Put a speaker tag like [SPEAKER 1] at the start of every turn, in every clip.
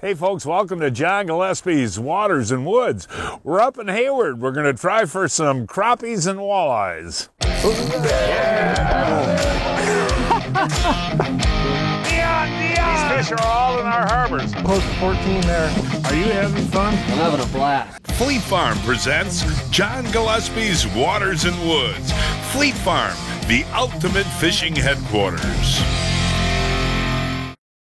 [SPEAKER 1] Hey folks, welcome to John Gillespie's Waters and Woods. We're up in Hayward. We're going to try for some crappies and walleyes. These fish are all in our harbors.
[SPEAKER 2] Close to 14 there.
[SPEAKER 1] Are you having fun?
[SPEAKER 3] I'm having a blast.
[SPEAKER 4] Fleet Farm presents John Gillespie's Waters and Woods. Fleet Farm, the ultimate fishing headquarters.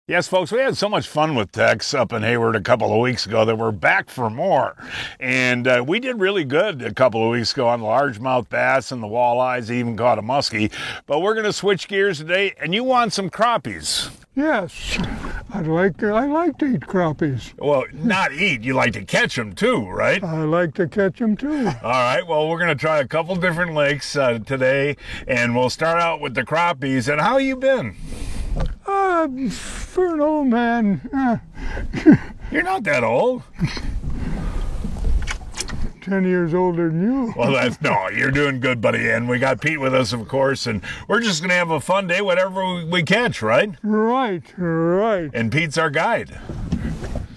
[SPEAKER 1] Yes, folks, we had so much fun with Tex up in Hayward a couple of weeks ago that we're back for more. And we did really good a couple of weeks ago on the largemouth bass and the walleyes, even caught a muskie. But we're going to switch gears today, and you want some crappies.
[SPEAKER 2] Yes, I like to eat crappies.
[SPEAKER 1] Well, not eat, you like to catch them too, right?
[SPEAKER 2] I like to catch them too.
[SPEAKER 1] All right, well, we're going to try a couple different lakes today, and we'll start out with the crappies. And how you been?
[SPEAKER 2] For an old man,
[SPEAKER 1] You're not that old.
[SPEAKER 2] 10 years older than you.
[SPEAKER 1] Well, no, you're doing good, buddy. And we got Pete with us, of course, and we're just going to have a fun day, whatever we catch, right?
[SPEAKER 2] Right.
[SPEAKER 1] And Pete's our guide.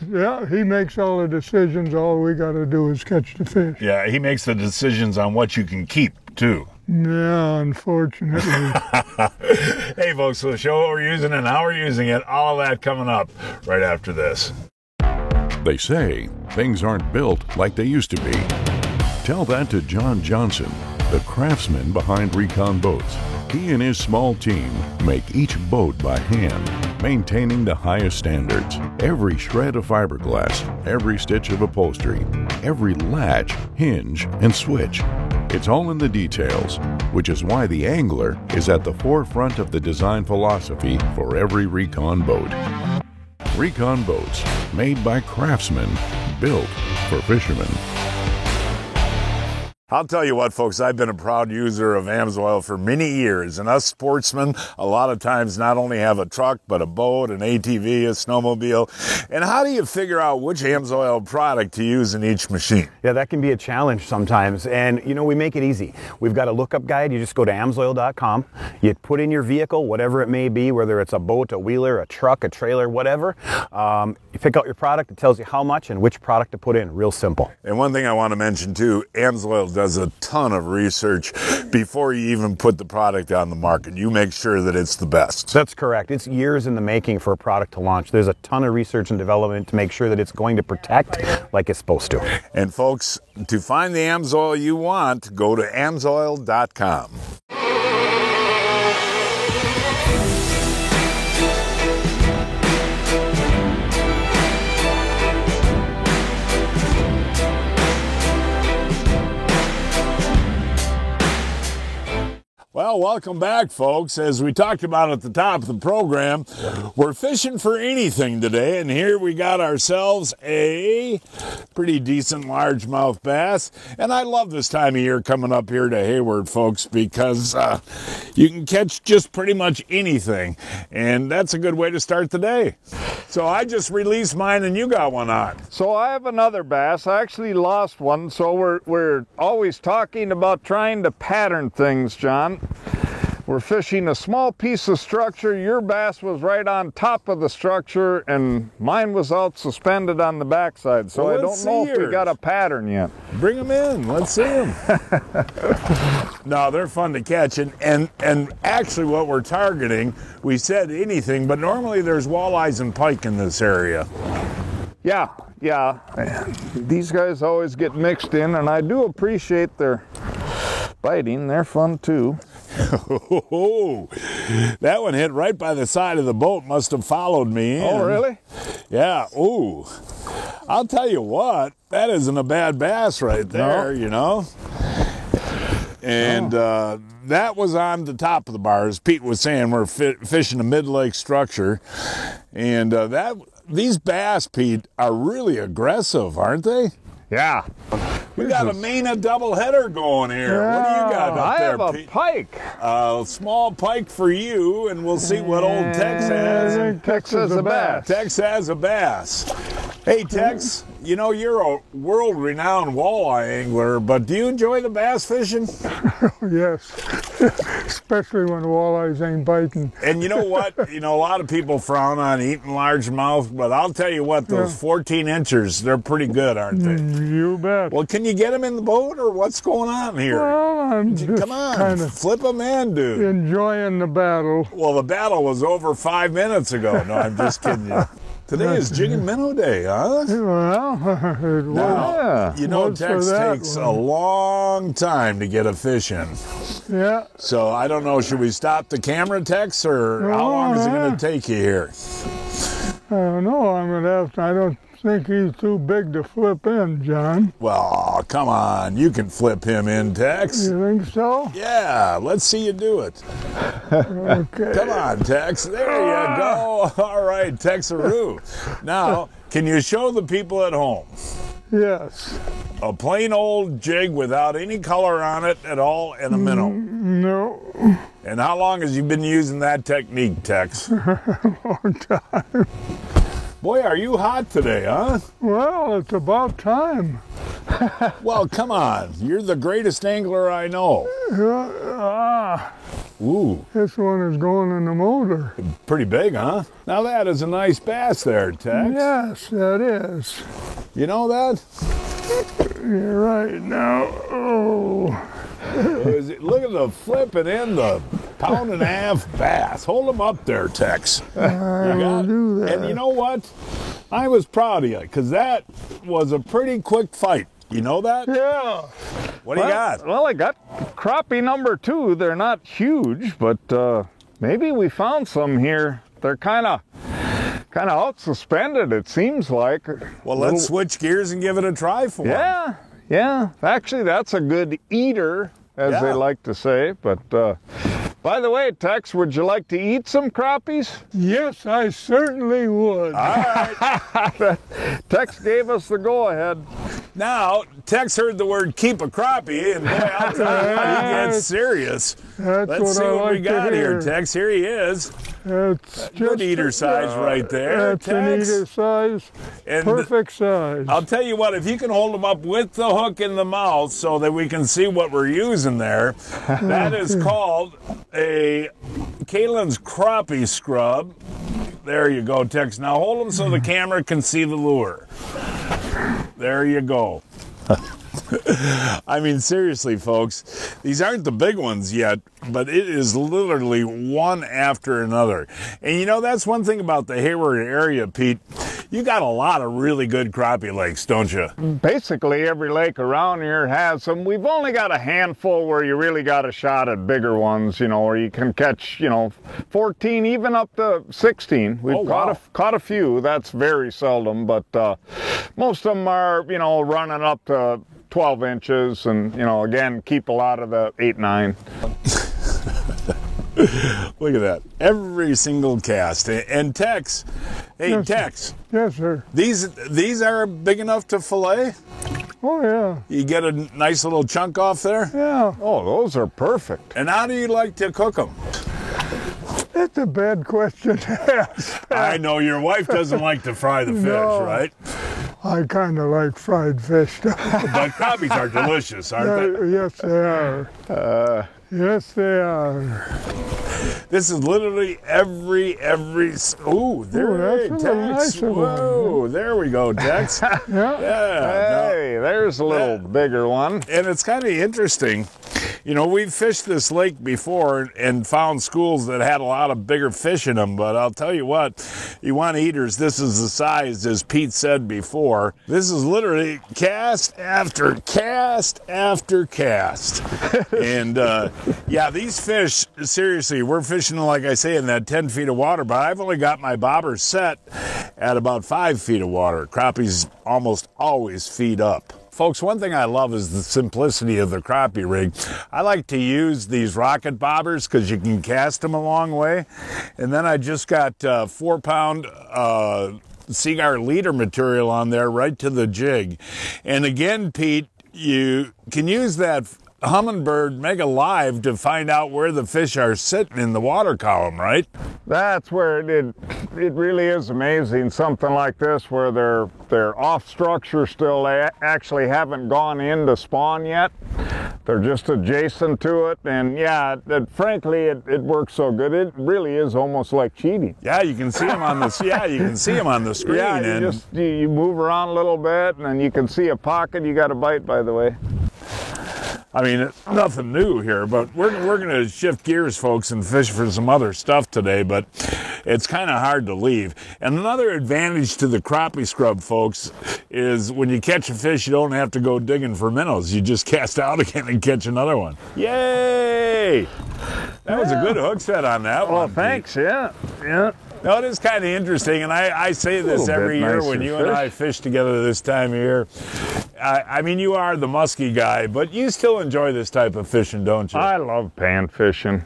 [SPEAKER 2] Yeah, he makes all the decisions. All we got to do is catch the fish.
[SPEAKER 1] Yeah, he makes the decisions on what you can keep, too.
[SPEAKER 2] Yeah, unfortunately.
[SPEAKER 1] Hey, folks, we'll show what we're using and how we're using it. All of that coming up right after this.
[SPEAKER 4] They say things aren't built like they used to be. Tell that to John Johnson, the craftsman behind Recon Boats. He and his small team make each boat by hand, maintaining the highest standards. Every shred of fiberglass, every stitch of upholstery, every latch, hinge, and switch. It's all in the details, which is why the angler is at the forefront of the design philosophy for every Recon boat. Recon Boats, made by craftsmen, built for fishermen.
[SPEAKER 1] I'll tell you what, folks, I've been a proud user of AMSOIL for many years, and us sportsmen a lot of times not only have a truck, but a boat, an ATV, a snowmobile. And how do you figure out which AMSOIL product to use in each machine?
[SPEAKER 5] Yeah, that can be a challenge sometimes, and we make it easy. We've got a lookup guide. You just go to amsoil.com, you put in your vehicle, whatever it may be, whether it's a boat, a wheeler, a truck, a trailer, whatever. You pick out your product, it tells you how much and which product to put in. Real simple.
[SPEAKER 1] And one thing I want to mention too, AMSOIL does a ton of research before you even put the product on the market. You make sure that it's the best.
[SPEAKER 5] That's correct. It's years in the making for a product to launch. There's a ton of research and development to make sure that it's going to protect like it's supposed to.
[SPEAKER 1] And folks, to find the AMSOIL you want, go to amsoil.com. Well, welcome back, folks. As we talked about at the top of the program, we're fishing for anything today, and here we got ourselves a pretty decent largemouth bass. And I love this time of year coming up here to Hayward, folks, because you can catch just pretty much anything, and that's a good way to start the day. So I just released mine, and you got one on.
[SPEAKER 6] So I have another bass. I actually lost one, so we're always talking about trying to pattern things, John. We're fishing a small piece of structure. Your bass was right on top of the structure, and mine was out suspended on the backside. So
[SPEAKER 1] well,
[SPEAKER 6] I don't know if we got a pattern yet.
[SPEAKER 1] Bring them in. Let's see them. No, they're fun to catch. And actually what we're targeting, we said anything, but normally there's walleyes and pike in this area.
[SPEAKER 6] Yeah. These guys always get mixed in, and I do appreciate their biting. They're fun too.
[SPEAKER 1] That one hit right by the side of the boat. Must have followed me in.
[SPEAKER 6] Oh, really?
[SPEAKER 1] Yeah. Ooh. I'll tell you what, that isn't a bad bass right there,
[SPEAKER 6] No.
[SPEAKER 1] And that was on the top of the bar. As Pete was saying, we're fishing a mid-lake structure. And these bass, Pete, are really aggressive, aren't they?
[SPEAKER 6] Yeah.
[SPEAKER 1] We got a Mena doubleheader going here. What do you got up there,
[SPEAKER 6] I
[SPEAKER 1] Pete?
[SPEAKER 6] have a pike.
[SPEAKER 1] A small pike for you, and we'll see what old Tex has.
[SPEAKER 6] Tex has a bass.
[SPEAKER 1] Tex has a bass. Hey, Tex, You know, you're a world-renowned walleye angler, but do you enjoy the bass fishing?
[SPEAKER 2] Yes, especially when walleyes ain't biting.
[SPEAKER 1] And you know what? You know, a lot of people frown on eating largemouth, but I'll tell you what, those 14 inchers, they're pretty good, aren't they?
[SPEAKER 2] You bet.
[SPEAKER 1] Well, can you get them in the boat, or what's going on here?
[SPEAKER 2] Well, I'm just
[SPEAKER 1] Come on,
[SPEAKER 2] kind of
[SPEAKER 1] flip them in, dude.
[SPEAKER 2] enjoying the battle.
[SPEAKER 1] Well, the battle was over 5 minutes ago. No, I'm just kidding you. Today is Jig and Minnow Day, huh?
[SPEAKER 2] Well, it was.
[SPEAKER 1] Now, you know,
[SPEAKER 2] was for
[SPEAKER 1] Tex
[SPEAKER 2] that
[SPEAKER 1] takes
[SPEAKER 2] one.
[SPEAKER 1] a long time to get a fish in.
[SPEAKER 2] Yeah.
[SPEAKER 1] So I don't know, should we stop the camera, Tex, or how long is it going to take you here?
[SPEAKER 2] I don't know. I'm gonna have to. I don't think he's too big to flip in, John.
[SPEAKER 1] Well, come on. You can flip him in, Tex.
[SPEAKER 2] You think so?
[SPEAKER 1] Yeah, let's see you do it.
[SPEAKER 2] Okay.
[SPEAKER 1] Come on, Tex. There you go. All right, Texaroo. Now, can you show the people at home
[SPEAKER 2] Yes.
[SPEAKER 1] a plain old jig without any color on it at all and a minnow?
[SPEAKER 2] No.
[SPEAKER 1] And how long has you been using that technique, Tex?
[SPEAKER 2] Long time.
[SPEAKER 1] Boy, are you hot today, huh?
[SPEAKER 2] Well, it's about time.
[SPEAKER 1] Well, come on. You're the greatest angler I know. Ooh,
[SPEAKER 2] This one is going in the motor.
[SPEAKER 1] pretty big, huh? Now that is a nice bass there, Tex.
[SPEAKER 2] Yes, that is.
[SPEAKER 1] You know that?
[SPEAKER 2] You're right now. Oh.
[SPEAKER 1] Look at the flipping in the pound and a half bass. Hold them up there, Tex.
[SPEAKER 2] I will do that.
[SPEAKER 1] And you know what? I was proud of you, because that was a pretty quick fight. You know that?
[SPEAKER 2] Yeah.
[SPEAKER 1] What do you got?
[SPEAKER 6] Well, I got crappie number 2. They're not huge, but maybe we found some here. They're kind of out suspended, it seems like.
[SPEAKER 1] Well, let's switch gears and give it a try for 'em.
[SPEAKER 6] Yeah. Actually, that's a good eater, as
[SPEAKER 1] Yeah.
[SPEAKER 6] they like to say. But by the way, Tex, would you like to eat some crappies?
[SPEAKER 2] Yes, I certainly would.
[SPEAKER 1] All right.
[SPEAKER 6] Tex gave us the go-ahead.
[SPEAKER 1] Now, Tex heard the word keep a crappie, and boy, I'll tell you what, he gets serious.
[SPEAKER 2] That's
[SPEAKER 1] Let's
[SPEAKER 2] what
[SPEAKER 1] see
[SPEAKER 2] I
[SPEAKER 1] what
[SPEAKER 2] like
[SPEAKER 1] we got
[SPEAKER 2] to
[SPEAKER 1] here,
[SPEAKER 2] hear.
[SPEAKER 1] Tex. Here he is.
[SPEAKER 2] It's
[SPEAKER 1] Good
[SPEAKER 2] just
[SPEAKER 1] eater size right there,
[SPEAKER 2] That's an
[SPEAKER 1] Tex.
[SPEAKER 2] eater size.
[SPEAKER 1] And
[SPEAKER 2] Perfect size.
[SPEAKER 1] I'll tell you what, if you can hold them up with the hook in the mouth so that we can see what we're using there, that is called a Kalen's crappie scrub. There you go, Tex. Now hold them so the camera can see the lure. There you go. I mean, seriously, folks, these aren't the big ones yet, but it is literally one after another. And you know, that's one thing about the Hayward area, Pete. You got a lot of really good crappie lakes, don't you?
[SPEAKER 6] Basically, every lake around here has some. We've only got a handful where you really got a shot at bigger ones, where you can catch, 14, even up to 16. We've caught a few. That's very seldom, but most of them are, running up to 12 inches and, again, keep a lot of the 8, 9.
[SPEAKER 1] Look at that. Every single cast. And Tex, hey,
[SPEAKER 2] Yes,
[SPEAKER 1] Tex,
[SPEAKER 2] Yes, sir.
[SPEAKER 1] these are big enough to fillet?
[SPEAKER 2] Oh, yeah.
[SPEAKER 1] You get a nice little chunk off there?
[SPEAKER 2] Yeah.
[SPEAKER 6] Oh, those are perfect.
[SPEAKER 1] And how do you like to cook them?
[SPEAKER 2] That's a bad question to ask.
[SPEAKER 1] I know your wife doesn't like to fry the fish,
[SPEAKER 2] No.
[SPEAKER 1] right?
[SPEAKER 2] I kind of like fried fish.
[SPEAKER 1] But crappies are delicious, aren't they?
[SPEAKER 2] Yes, they are. Yes, they are.
[SPEAKER 1] This is literally every. Ooh, there
[SPEAKER 2] that's a
[SPEAKER 1] Tex.
[SPEAKER 2] little nicer one.
[SPEAKER 1] Whoa, there we go, Tex.
[SPEAKER 2] Yeah.
[SPEAKER 1] Yeah.
[SPEAKER 6] Hey, there's a little bigger one.
[SPEAKER 1] And it's kind of interesting. We've fished this lake before and found schools that had a lot of bigger fish in them, but I'll tell you what, you want eaters, this is the size, as Pete said before. This is literally cast after cast after cast. And yeah, these fish, seriously, we're fishing, like I say, in that 10 feet of water, but I've only got my bobber set at about 5 feet of water. Crappies almost always feed up. Folks, one thing I love is the simplicity of the crappie rig. I like to use these rocket bobbers because you can cast them a long way. And then I just got 4-pound Seaguar leader material on there right to the jig. And again, Pete, you can use that Humminbird Mega Live to find out where the fish are sitting in the water column, right?
[SPEAKER 6] That's where it really is amazing, something like this where they're off structure still. They actually haven't gone in to spawn yet. They're just adjacent to it, and yeah, frankly, it works so good. It really is almost like cheating.
[SPEAKER 1] Yeah, you can see them on the you can see them on the screen.
[SPEAKER 6] Yeah, you move around a little bit, and then you can see a pocket. You got a bite, by the way.
[SPEAKER 1] I mean, it's nothing new here, but we're going to shift gears, folks, and fish for some other stuff today, but it's kind of hard to leave. And another advantage to the crappie scrub, folks, is when you catch a fish, you don't have to go digging for minnows. You just cast out again and catch another one. Yay! That was a good hook set on that one.
[SPEAKER 6] Well, thanks, Pete. Yeah.
[SPEAKER 1] No, it is kind of interesting, and I say this every year when you and I fish together this time of year. I mean, you are the musky guy, but you still enjoy this type of fishing, don't you?
[SPEAKER 6] I love pan fishing.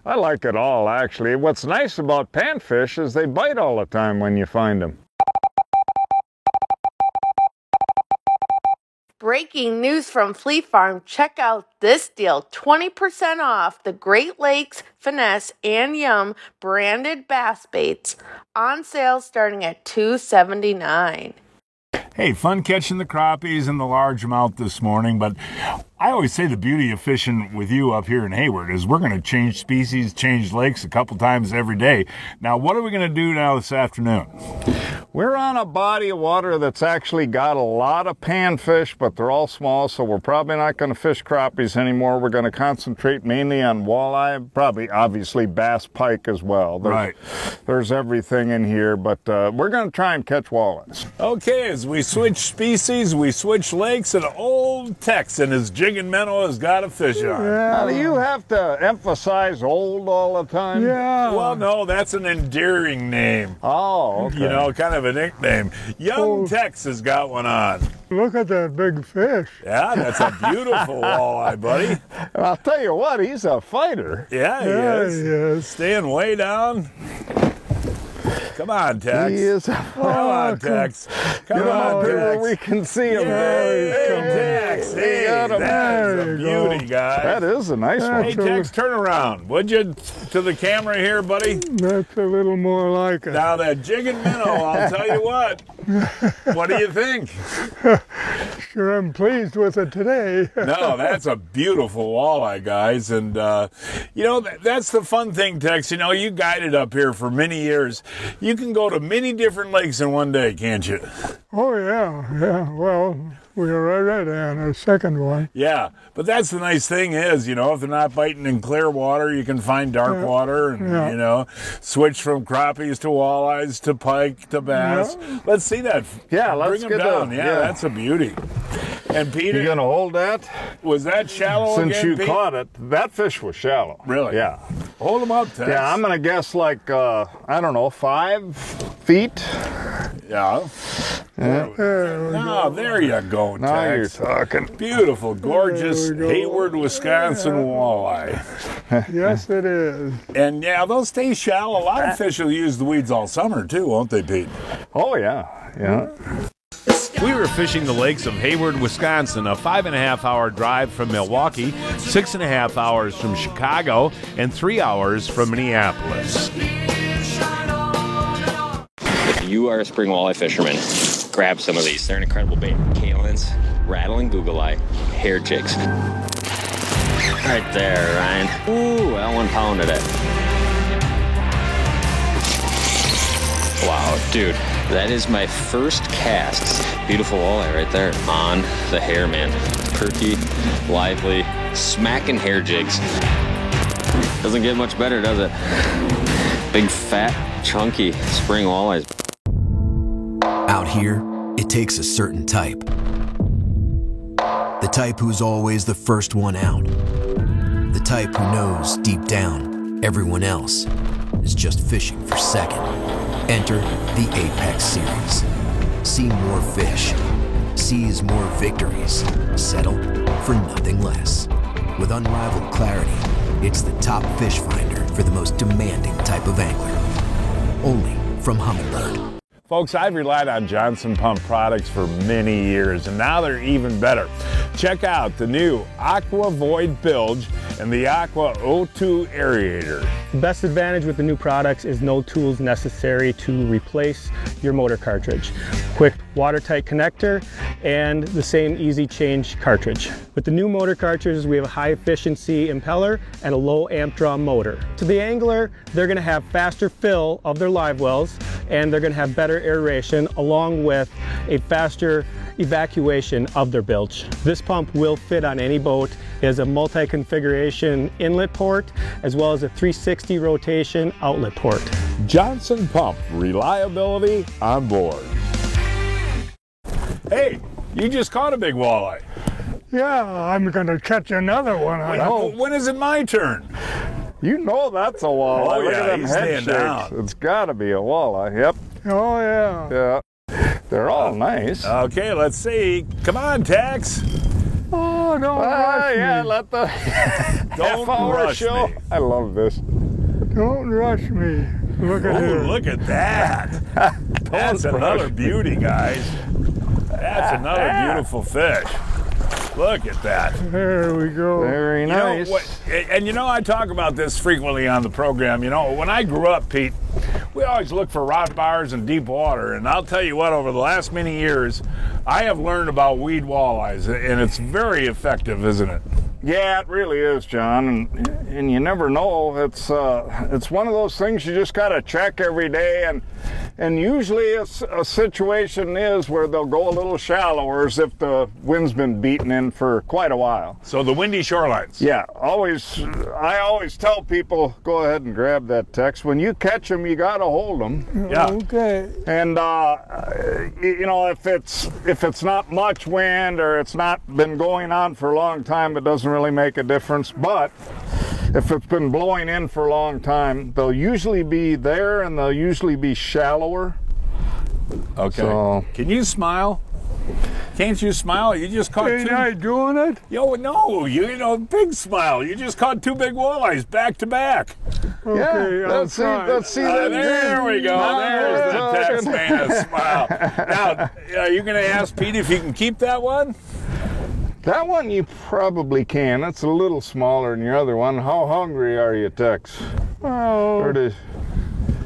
[SPEAKER 6] I like it all, actually. What's nice about panfish is they bite all the time when you find them.
[SPEAKER 3] Breaking news from Fleet Farm. Check out this deal. 20% off the Great Lakes, Finesse, and Yum branded bass baits on sale starting at $2.79.
[SPEAKER 1] Hey, fun catching the crappies and the largemouth this morning, but I always say the beauty of fishing with you up here in Hayward is we're going to change species, change lakes a couple times every day. Now, what are we going to do now this afternoon?
[SPEAKER 6] We're on a body of water that's actually got a lot of panfish, but they're all small, so we're probably not going to fish crappies anymore. We're going to concentrate mainly on walleye, probably obviously bass, pike as well. There's everything in here, but we're going to try and catch walleyes.
[SPEAKER 1] Okay, as we switch species, we switch lakes, and old Tex and his jigging minnow has got a fish on.
[SPEAKER 6] Now, do you have to emphasize old all the time?
[SPEAKER 2] Yeah.
[SPEAKER 1] Well, no, that's an endearing name.
[SPEAKER 6] Oh, okay.
[SPEAKER 1] You know, kind of a nickname. Young Tex has got one on.
[SPEAKER 2] Look at that big fish.
[SPEAKER 1] Yeah, that's a beautiful walleye, buddy.
[SPEAKER 6] And I'll tell you what, he's a fighter.
[SPEAKER 1] Yeah, he is. Staying way down. Come on, Tex.
[SPEAKER 6] He is.
[SPEAKER 1] Come on, Tex. Come on, Tex.
[SPEAKER 6] We can see him.
[SPEAKER 1] Hey, Tex. Hey, that's a beauty, guys.
[SPEAKER 6] That is a nice one.
[SPEAKER 1] Hey, Tex, turn around, would you, to the camera here, buddy?
[SPEAKER 2] That's a little more like it.
[SPEAKER 1] Now, that jigging minnow, I'll tell you what. What do you think?
[SPEAKER 2] Sure, I'm pleased with it today.
[SPEAKER 1] No, that's a beautiful walleye, guys. And, you know, that's the fun thing, Tex. You know, you guided up here for many years. You can go to many different lakes in one day, can't you?
[SPEAKER 2] Oh, yeah. Well, we were already on our second one.
[SPEAKER 1] Yeah, but that's the nice thing is, you know, if they're not biting in clear water, you can find dark water and, you know, switch from crappies to walleyes to pike to bass. Yeah. Let's see that.
[SPEAKER 6] Yeah, let's
[SPEAKER 1] bring them down. Yeah, that's a beauty. And Peter,
[SPEAKER 6] you gonna hold that?
[SPEAKER 1] Was that shallow
[SPEAKER 6] Since
[SPEAKER 1] again,
[SPEAKER 6] you
[SPEAKER 1] Pete?
[SPEAKER 6] caught it, that fish was shallow.
[SPEAKER 1] Really?
[SPEAKER 6] Yeah.
[SPEAKER 1] Hold them up, Tex.
[SPEAKER 6] Yeah, I'm gonna guess like I don't know, 5 feet.
[SPEAKER 1] Yeah. There you go, Tex.
[SPEAKER 6] Now you're talking.
[SPEAKER 1] Beautiful, gorgeous Hayward, Wisconsin walleye.
[SPEAKER 2] Yes, it is.
[SPEAKER 1] And yeah, they'll stay shallow. A lot of fish will use the weeds all summer too, won't they, Pete?
[SPEAKER 6] Oh yeah.
[SPEAKER 7] We were fishing the lakes of Hayward, Wisconsin, a 5.5-hour drive from Milwaukee, 6.5 hours from Chicago, and 3 hours from Minneapolis.
[SPEAKER 8] If you are a spring walleye fisherman, grab some of these. They're an incredible bait. Kalins, rattling google eye, hair jigs. Right there, Ryan. Ooh, that one pounded it. Wow, dude, that is my first cast. Beautiful walleye right there on the hair, man. Perky, lively, smacking hair jigs. Doesn't get much better, does it? Big, fat, chunky spring walleyes.
[SPEAKER 9] Out here, it takes a certain type. The type who's always the first one out. The type who knows deep down everyone else is just fishing for second. Enter the Apex Series. See more fish. Seize more victories. Settle for nothing less. With unrivaled clarity, it's the top fish finder for the most demanding type of angler. Only from Humminbird.
[SPEAKER 1] Folks, I've relied on Johnson Pump products for many years, and now they're even better. Check out the new Aqua Void Bilge and the Aqua O2 Aerator.
[SPEAKER 10] The best advantage with the new products is no tools necessary to replace your motor cartridge. Quick watertight connector and the same easy change cartridge. With the new motor cartridges, we have a high efficiency impeller and a low amp draw motor. To the angler, they're going to have faster fill of their live wells, and they're going to have better aeration along with a faster evacuation of their bilge. This pump will fit on any boat. It has a multi-configuration inlet port as well as a 360 rotation outlet port.
[SPEAKER 1] Johnson Pump, reliability on board. Hey, you just caught a big walleye.
[SPEAKER 2] Yeah, I'm going to catch another one. I hope.
[SPEAKER 1] When is it my turn?
[SPEAKER 6] You know that's a walleye.
[SPEAKER 1] Oh,
[SPEAKER 6] Look
[SPEAKER 1] yeah,
[SPEAKER 6] at them
[SPEAKER 1] he's
[SPEAKER 6] head
[SPEAKER 1] staying
[SPEAKER 6] shakes.
[SPEAKER 1] down.
[SPEAKER 6] It's got to be a walleye. Yep.
[SPEAKER 2] Oh, yeah.
[SPEAKER 6] Yeah. They're all nice.
[SPEAKER 1] Okay, let's see. Come on, Tex.
[SPEAKER 2] Oh, don't rush
[SPEAKER 6] yeah,
[SPEAKER 2] me.
[SPEAKER 6] let the half-hour
[SPEAKER 1] rush
[SPEAKER 6] show.
[SPEAKER 1] me.
[SPEAKER 6] I love this.
[SPEAKER 2] Don't rush me. Look at
[SPEAKER 1] Oh,
[SPEAKER 2] her.
[SPEAKER 1] look at that. That's another beauty, guys. That's another beautiful fish. Look at that.
[SPEAKER 2] There we go.
[SPEAKER 6] Very
[SPEAKER 1] You know,
[SPEAKER 6] nice.
[SPEAKER 1] and you know, I talk about this frequently on the program. You know, when I grew up, Pete, we always look for rot bars and deep water. And I'll tell you what, over the last many years, I have learned about weed walleyes, and it's very effective, isn't it?
[SPEAKER 6] Yeah, it really is, John, and you never know. It's one of those things you just got to check every day, and usually it's a situation is where they'll go a little shallower as if the wind's been beating in for quite a while.
[SPEAKER 1] So the windy shorelines.
[SPEAKER 6] Yeah, I always tell people, go ahead and grab that Tex. When you catch them, you got to hold them.
[SPEAKER 1] Yeah.
[SPEAKER 2] Okay.
[SPEAKER 6] And you know, if it's not much wind or it's not been going on for a long time, it doesn't really make a difference. But if it's been blowing in for a long time, they'll usually be there and they'll usually be shallower.
[SPEAKER 1] Okay.
[SPEAKER 6] So,
[SPEAKER 1] can you smile? Can't you smile? You just caught
[SPEAKER 2] Ain't
[SPEAKER 1] two.
[SPEAKER 2] I doing it?
[SPEAKER 1] Yo, no, you know, big smile. You just caught two big walleyes back to back.
[SPEAKER 2] Okay,
[SPEAKER 6] yeah,
[SPEAKER 2] I'll
[SPEAKER 6] let's see.
[SPEAKER 2] try.
[SPEAKER 6] Let's see that.
[SPEAKER 1] There we go.
[SPEAKER 6] Now
[SPEAKER 1] There's the
[SPEAKER 6] we're
[SPEAKER 1] Tex
[SPEAKER 6] talking.
[SPEAKER 1] man smile. Now, are you going to ask Pete if you can keep that one?
[SPEAKER 6] That one you probably can. That's a little smaller than your other one. How hungry are you, Tex?
[SPEAKER 2] Oh,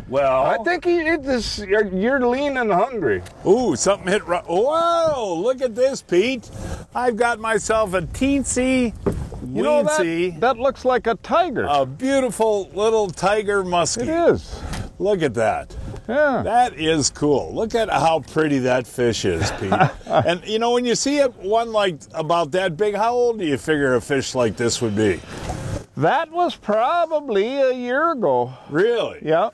[SPEAKER 1] Well,
[SPEAKER 6] I think you're lean and hungry.
[SPEAKER 1] Ooh, something hit right. Whoa, look at this, Pete. I've got myself a teensy,
[SPEAKER 6] You know
[SPEAKER 1] weensy,
[SPEAKER 6] that looks like a tiger.
[SPEAKER 1] a beautiful little tiger muskie.
[SPEAKER 6] It is.
[SPEAKER 1] Look at that.
[SPEAKER 6] Yeah.
[SPEAKER 1] That is cool. Look at how pretty that fish is, Pete. And you know, when you see one like about that big, how old do you figure a fish like this would be?
[SPEAKER 6] That was probably a year ago.
[SPEAKER 1] Really?
[SPEAKER 6] Yeah.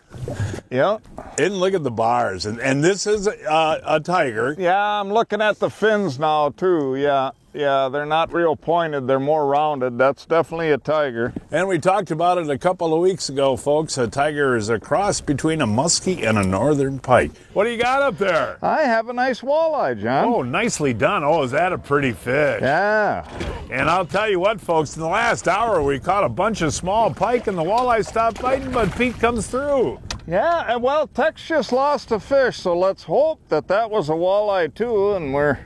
[SPEAKER 6] Yeah.
[SPEAKER 1] And look at the bars. And this is a tiger.
[SPEAKER 6] Yeah, I'm looking at the fins now too. Yeah. Yeah, they're not real pointed. They're more rounded. That's definitely a tiger.
[SPEAKER 1] And we talked about it a couple of weeks ago, folks. A tiger is a cross between a muskie and a northern pike. What do you got up there?
[SPEAKER 6] I have a nice walleye, John.
[SPEAKER 1] Oh, nicely done. Oh, is that a pretty fish?
[SPEAKER 6] Yeah.
[SPEAKER 1] And I'll tell you what, folks, in the last hour we caught a bunch of small pike and the walleye stopped biting, but Pete comes through.
[SPEAKER 6] Yeah, and well, Tex just lost a fish, so let's hope that was a walleye too, and we're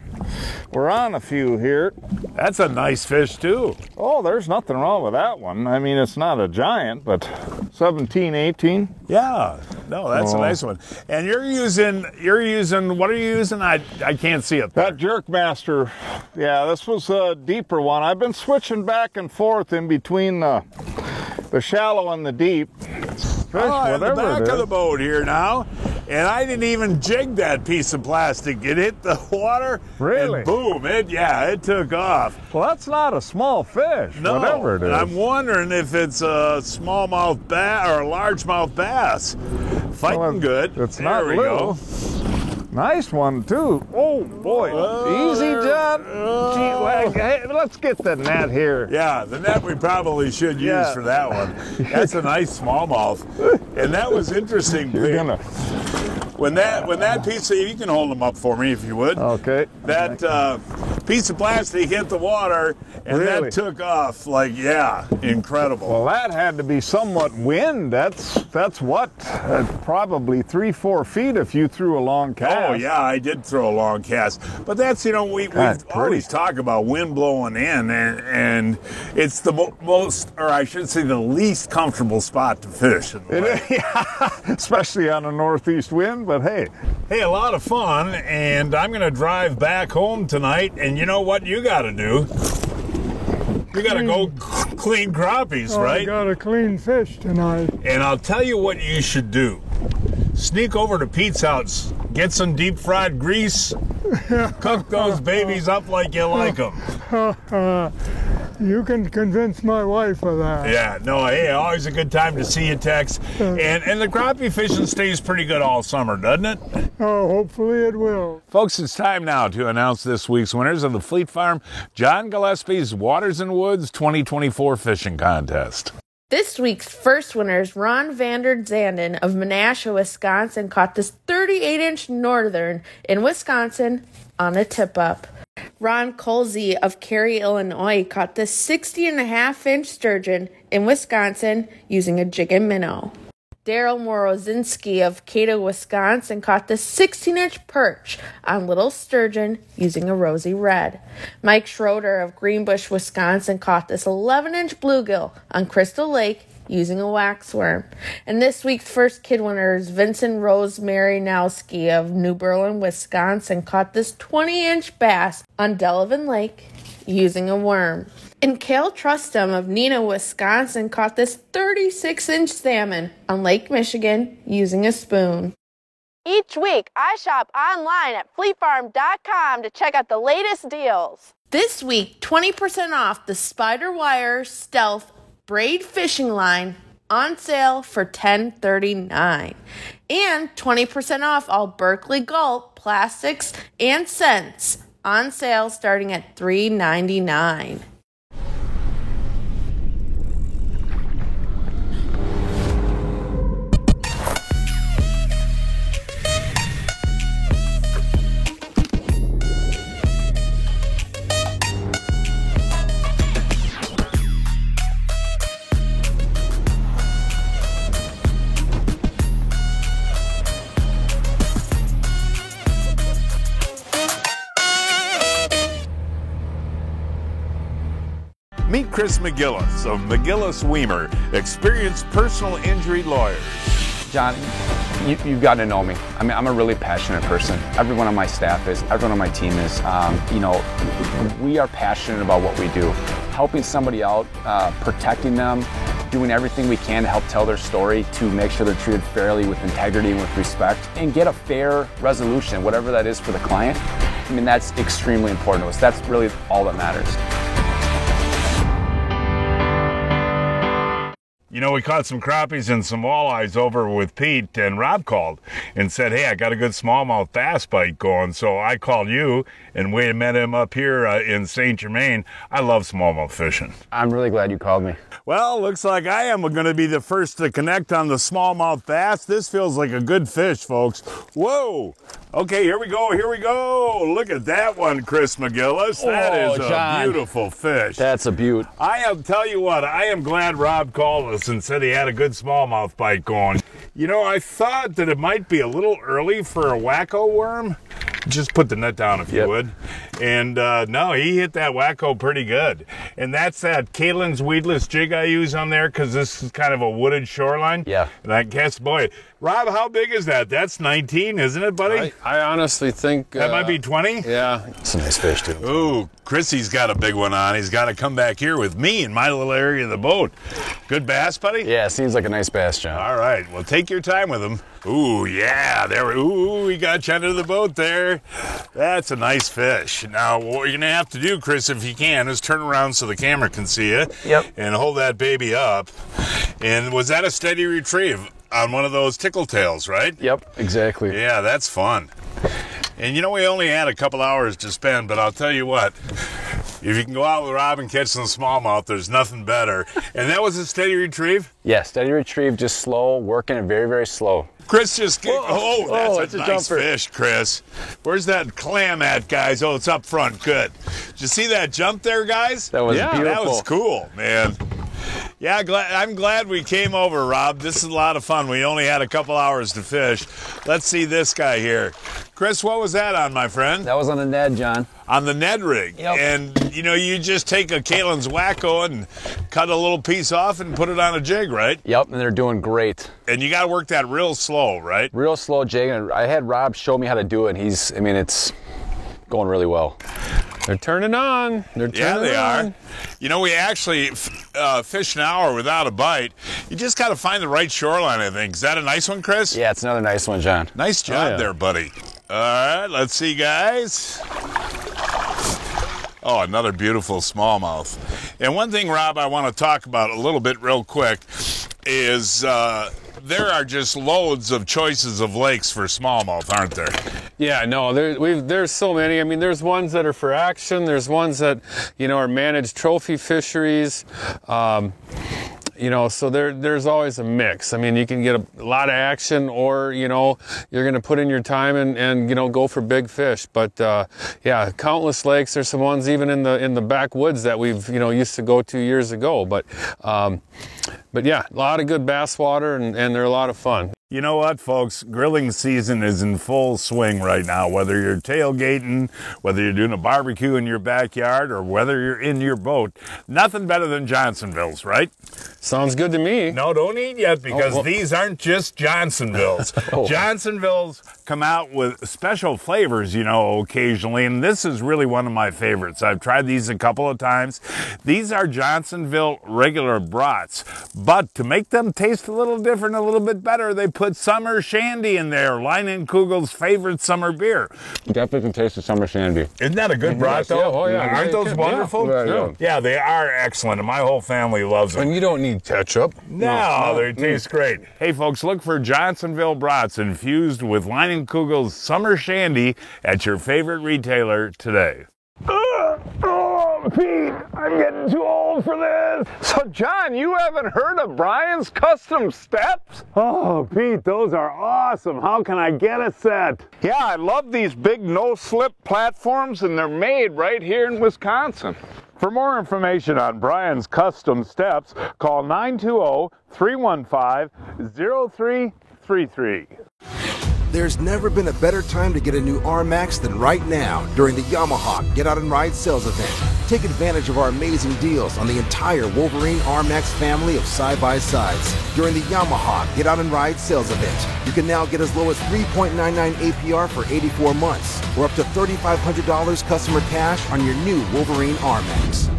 [SPEAKER 6] on a few here.
[SPEAKER 1] That's a nice fish, too.
[SPEAKER 6] Oh, there's nothing wrong with that one. I mean, it's not a giant, but 17, 18.
[SPEAKER 1] Yeah. No, that's a nice one. And you're using, what are you using? I can't see it.
[SPEAKER 6] That Jerkmaster, yeah, this was a deeper one. I've been switching back and forth in between the shallow and the deep. Fish,
[SPEAKER 1] in the back
[SPEAKER 6] it
[SPEAKER 1] of
[SPEAKER 6] is.
[SPEAKER 1] the boat here now. And I didn't even jig that piece of plastic. It hit the water.
[SPEAKER 6] Really?
[SPEAKER 1] And boom, it took off.
[SPEAKER 6] Well, that's not a small fish,
[SPEAKER 1] No,
[SPEAKER 6] whatever it is.
[SPEAKER 1] and I'm wondering if it's a smallmouth bass or a largemouth bass. Fighting good.
[SPEAKER 6] It's
[SPEAKER 1] there
[SPEAKER 6] not
[SPEAKER 1] we
[SPEAKER 6] little.
[SPEAKER 1] go.
[SPEAKER 6] Nice one, too. Oh, boy. Easy, John. Gee, hey, let's get the net here.
[SPEAKER 1] Yeah, the net we probably should use
[SPEAKER 6] Yeah.
[SPEAKER 1] for that one. That's a nice smallmouth. And that was interesting.
[SPEAKER 6] You're gonna...
[SPEAKER 1] When that piece of, you can hold them up for me if you would.
[SPEAKER 6] Okay.
[SPEAKER 1] That piece of plastic hit the water And
[SPEAKER 6] Really?
[SPEAKER 1] that took off like, yeah, incredible.
[SPEAKER 6] Well, that had to be somewhat wind. That's what? Probably 3-4 feet if you threw a long cast.
[SPEAKER 1] Oh, yeah, I did throw a long cast. But that's, we've always talked about wind blowing in, and it's the most, or I should say the least comfortable spot to fish in the lake.
[SPEAKER 6] Yeah, especially on a northeast wind, but hey.
[SPEAKER 1] Hey, a lot of fun, and I'm going to drive back home tonight, and you know what you got to do? You got to go clean crappies, right?
[SPEAKER 2] I got a clean fish tonight.
[SPEAKER 1] And I'll tell you what you should do. Sneak over to Pete's house, get some deep fried grease, cook those babies up like you like them.
[SPEAKER 2] You can convince my wife of that.
[SPEAKER 1] Yeah, no, hey, always a good time to see you, Tex. And the crappie fishing stays pretty good all summer, doesn't it?
[SPEAKER 2] Oh, hopefully it will.
[SPEAKER 1] Folks, it's time now to announce this week's winners of the Fleet Farm John Gillespie's Waters and Woods 2024 Fishing Contest.
[SPEAKER 3] This week's first winners, Ron Vander Zanden of Menasha, Wisconsin, caught this 38-inch northern in Wisconsin on a tip-up. Ron Colsey of Cary, Illinois, caught this 60.5-inch sturgeon in Wisconsin using a jig and minnow. Daryl Morozinski of Cato, Wisconsin, caught this 16-inch perch on little sturgeon using a rosy red. Mike Schroeder of Greenbush, Wisconsin, caught this 11-inch bluegill on Crystal Lake using a waxworm. And this week's first kid winner is Vincent Rosemary Nowski of New Berlin, Wisconsin, caught this 20-inch bass on Delavan Lake using a worm. And Cale Trustum of Neenah, Wisconsin, caught this 36-inch salmon on Lake Michigan using a spoon. Each week, I shop online at fleetfarm.com to check out the latest deals. This week, 20% off the Spider Wire Stealth Braid Fishing Line on sale for $10.39. And 20% off all Berkley Gulp plastics and scents on sale starting at $3.99.
[SPEAKER 1] Meet Chris McGillis of McGillis Weimer, experienced personal injury lawyers.
[SPEAKER 11] John, you've gotten to know me. I mean, I'm a really passionate person. Everyone on my staff is, everyone on my team is. We are passionate about what we do. Helping somebody out, protecting them, doing everything we can to help tell their story, to make sure they're treated fairly with integrity and with respect, and get a fair resolution, whatever that is for the client. I mean, that's extremely important to us. That's really all that matters.
[SPEAKER 1] We caught some crappies and some walleyes over with Pete, and Rob called and said, hey, I got a good smallmouth bass bite going. So I called you, and we met him up here in St. Germain. I love smallmouth fishing.
[SPEAKER 11] I'm really glad you called me.
[SPEAKER 1] Well, looks like I am going to be the first to connect on the smallmouth bass. This feels like a good fish, folks. Whoa. Okay, here we go. Look at that one, Chris McGillis. That is a beautiful fish.
[SPEAKER 11] That's a beaut.
[SPEAKER 1] Tell you what, I am glad Rob called us and said he had a good smallmouth bite going. I thought that it might be a little early for a wacko worm. Just put the net down if you would. And no, he hit that wacko pretty good. And that's that Caitlin's weedless jig I use on there because this is kind of a wooded shoreline.
[SPEAKER 11] Yeah.
[SPEAKER 1] And I guess, boy, Rob, how big is that? That's 19, isn't it, buddy?
[SPEAKER 12] I honestly think...
[SPEAKER 1] that might be 20?
[SPEAKER 12] Yeah.
[SPEAKER 11] It's a nice fish, too.
[SPEAKER 1] Ooh, Chrissy's got a big one on. He's got to come back here with me in my little area of the boat. Good bass, buddy?
[SPEAKER 11] Yeah, seems like a nice bass, John.
[SPEAKER 1] All right, well, take your time with him. Ooh, yeah, we got you under the boat there. That's a nice fish. Now, what you're going to have to do, Chris, if you can, is turn around so the camera can see you.
[SPEAKER 11] Yep.
[SPEAKER 1] And hold that baby up. And was that a steady retrieve on one of those tickle tails, right?
[SPEAKER 11] Yep, exactly.
[SPEAKER 1] Yeah, that's fun. And we only had a couple hours to spend, but I'll tell you what, If you can go out with Rob and catch some smallmouth, there's nothing better. And that was a steady retrieve?
[SPEAKER 11] Yeah, steady retrieve, just slow, working it very, very slow.
[SPEAKER 1] Chris just that's a nice fish, Chris. Where's that clam at, guys? Oh, it's up front. Good. Did you see that jump there, guys?
[SPEAKER 11] That was beautiful.
[SPEAKER 1] That was cool, man. Yeah, I'm glad we came over, Rob. This is a lot of fun. We only had a couple hours to fish. Let's see this guy here. Chris, what was that on, my friend?
[SPEAKER 11] That was on the Ned, John.
[SPEAKER 1] On the Ned rig.
[SPEAKER 11] Yep.
[SPEAKER 1] And, you just take a Kalen's Wacko and cut a little piece off and put it on a jig, right?
[SPEAKER 11] Yep, and they're doing great.
[SPEAKER 1] And you got to work that real slow, right?
[SPEAKER 11] Real slow jig. And I had Rob show me how to do it, and it's going really well.
[SPEAKER 12] They're turning on.
[SPEAKER 1] Yeah, they are. We actually fished an hour without a bite. You just got to find the right shoreline, I think. Is that a nice one, Chris?
[SPEAKER 11] Yeah, it's another nice one, John.
[SPEAKER 1] Nice job there, buddy. All right, let's see, guys. Oh, another beautiful smallmouth. And one thing, Rob, I want to talk about a little bit real quick is there are just loads of choices of lakes for smallmouth, aren't there?
[SPEAKER 12] Yeah, no, there's so many. I mean, there's ones that are for action. There's ones that, are managed trophy fisheries. So there's always a mix. I mean, you can get a lot of action, or you're going to put in your time and go for big fish. But countless lakes. There's some ones even in the backwoods that we've used to go to years ago. But yeah, a lot of good bass water, and they're a lot of fun.
[SPEAKER 1] You know what, folks? Grilling season is in full swing right now. Whether you're tailgating, whether you're doing a barbecue in your backyard, or whether you're in your boat, nothing better than Johnsonville's, right?
[SPEAKER 12] Sounds good to me.
[SPEAKER 1] No, don't eat yet, because these aren't just Johnsonville's. Johnsonville's come out with special flavors, occasionally, and this is really one of my favorites. I've tried these a couple of times. These are Johnsonville regular brats, but to make them taste a little different, a little bit better, they put Summer Shandy in there, Leinenkugel's favorite summer beer.
[SPEAKER 11] Definitely can taste the Summer Shandy.
[SPEAKER 1] Isn't that a good brat, though?
[SPEAKER 12] Yeah,
[SPEAKER 1] aren't those wonderful? Yeah, they are excellent, and my whole family loves them.
[SPEAKER 12] And you don't need ketchup.
[SPEAKER 1] No, they taste great. Hey, folks, look for Johnsonville brats infused with Leinenkugel's Summer Shandy at your favorite retailer today.
[SPEAKER 6] Pete, I'm getting too old for this. So, John, you haven't heard of Brian's Custom Steps?
[SPEAKER 1] Oh, Pete, those are awesome. How can I get a set?
[SPEAKER 6] Yeah, I love these big no-slip platforms, and they're made right here in Wisconsin. For more information on Brian's Custom Steps, call 920-315-0333.
[SPEAKER 13] There's never been a better time to get a new R-Max than right now during the Yamaha Get Out and Ride sales event. Take advantage of our amazing deals on the entire Wolverine R-Max family of side-by-sides. During the Yamaha Get Out and Ride sales event, you can now get as low as 3.99 APR for 84 months, or up to $3,500 customer cash on your new Wolverine R-Max.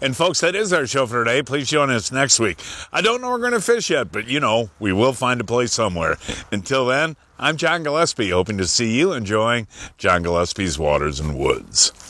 [SPEAKER 1] And folks, that is our show for today. Please join us next week. I don't know where we're going to fish yet, but we will find a place somewhere. Until then, I'm John Gillespie, hoping to see you enjoying John Gillespie's Waters and Woods.